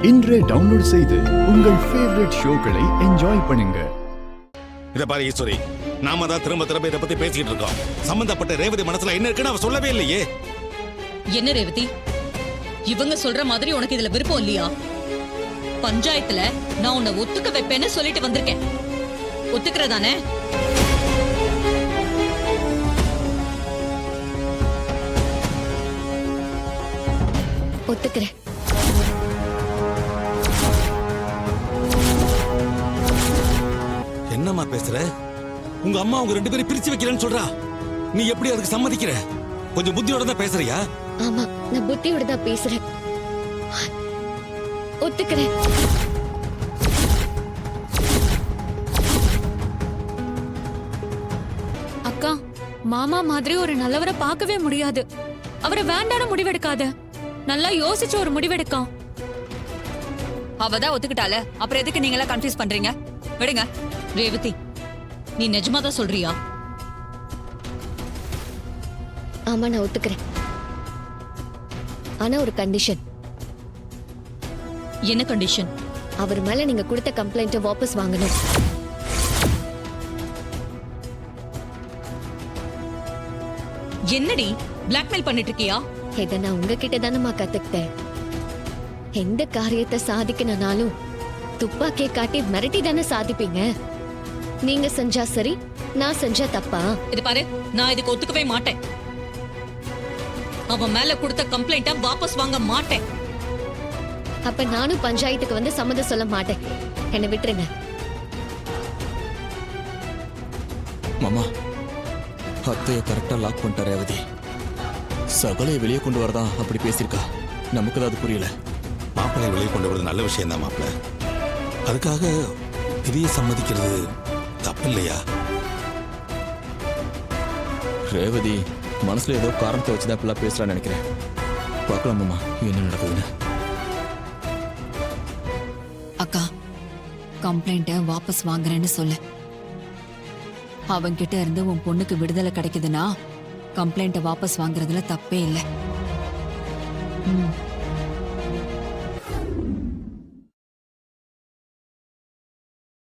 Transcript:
இன்றே டவுன்லோட் செய்து உங்கள் ஃபேவரட் ஷோக்களை என்ஜாய் பண்ணுங்க. இத பாரு ஈஸ்வரி, நாம தான் திரும்ப திரும்ப இதை பத்தி பேசிட்டு இருக்கோம். சம்பந்தப்பட்ட ரேவதி மனசுல என்ன இருக்குன்னு அவ சொல்லவே இல்லையே. என்ன ரேவதி, இவங்க சொல்ற மாதிரி உனக்கு இதுல விருப்பம் இல்லையா? பஞ்சாயத்துல நான் உன்னை ஒத்துக்க வைப்பேன்னு சொல்லிட்டு வந்திருக்கேன். ஒத்துக்கிறதானே? ஒத்துக்கிறேன். என்னம்மா பேசுற? உங்க அம்மா உங்க ரெண்டு பேரும் பிரிச்சு வைக்கிறேன்னு சொல்றா. நீ எப்படி அதுக்கு சம்மதிக்கிற? கொஞ்சம் புத்தியோட தான் பேசுறியா? ஆமா, நான் புத்தியோட தான் பேசுறேன். ஒத்துக்கிறேன். அக்கா, மாமா மாதிரி ஒரு நல்லவரை பார்க்கவே முடியாது. அவரை வேண்டான முடிவெடுக்காத, நல்லா யோசிச்சு ஒரு முடிவெடுக்கும். அவதான் ஒத்துக்கிட்டால, அப்புறம் எதுக்கு நீங்களா கன்ஃபியூஸ் பண்றீங்க? விடுங்க. ரேவதி, நீ நிஜமா தான் சொல்றியா? ஆமா, நான் ஒத்துக்கிறேன். ஆனா ஒரு கண்டிஷன். என்ன கண்டிஷன்? அவர் மேல நீங்க கொடுத்த கம்ப்ளைண்ட்டை வாபஸ் வாங்கணும். என்னடி பிளாக்மெயில் பண்ணிட்டு இருக்கியா? இதை நான் உங்ககிட்ட தானம்மா கத்துக்கிட்டேன். எந்த காரியத்தை சாதிக்கணும்னாலும் துப்பாக்கியை காட்டி மிரட்டி தானே சாதிப்பீங்க. நீங்க செஞ்சா சரி, நான் செஞ்சா தப்பா? இது பாரு, நான் இதுக்கு ஒத்துக்கவே மாட்டேன். அவன் மேல கொடுத்த கம்ப்ளைண்ட்டை வாபஸ் வாங்க மாட்டேன். அப்ப நானும் பஞ்சாயத்துக்கு வந்து சம்மதம் சொல்ல மாட்டேன். என்னை விட்டுருங்க. மாமா, அத்தைய கரெக்டா லாக் பண்ணிட்ட ரேவதி. சகலையை வெளியே கொண்டு வரதான் அப்படி பேசியிருக்கா. நமக்கு தான் அது புரியல. மாப்பிள்ளை வெளியே கொண்டு வரது நல்ல விஷயம் தான் மாப்பிள்ள. அதுக்காக பிரிய சம்மதிக்கிறது தப்பு இல்லையா? ரேவதி மனசுல ஏதோ காரணத்தை வச்சுதான் இப்பெல்லாம் பேசுறான்னு நினைக்கிறேன். பார்க்கலாம் மாமா என்ன நடக்குதுன்னு. அக்கா, கம்ப்ளைண்ட்டை வாபஸ் வாங்குறேன்னு சொல்லு. அவன்கிட்ட இருந்து உன் பொண்ணுக்கு விடுதலை கிடைக்குதுன்னா கம்ப்ளைண்ட்டை வாபஸ் வாங்குறதுல தப்பே இல்லை.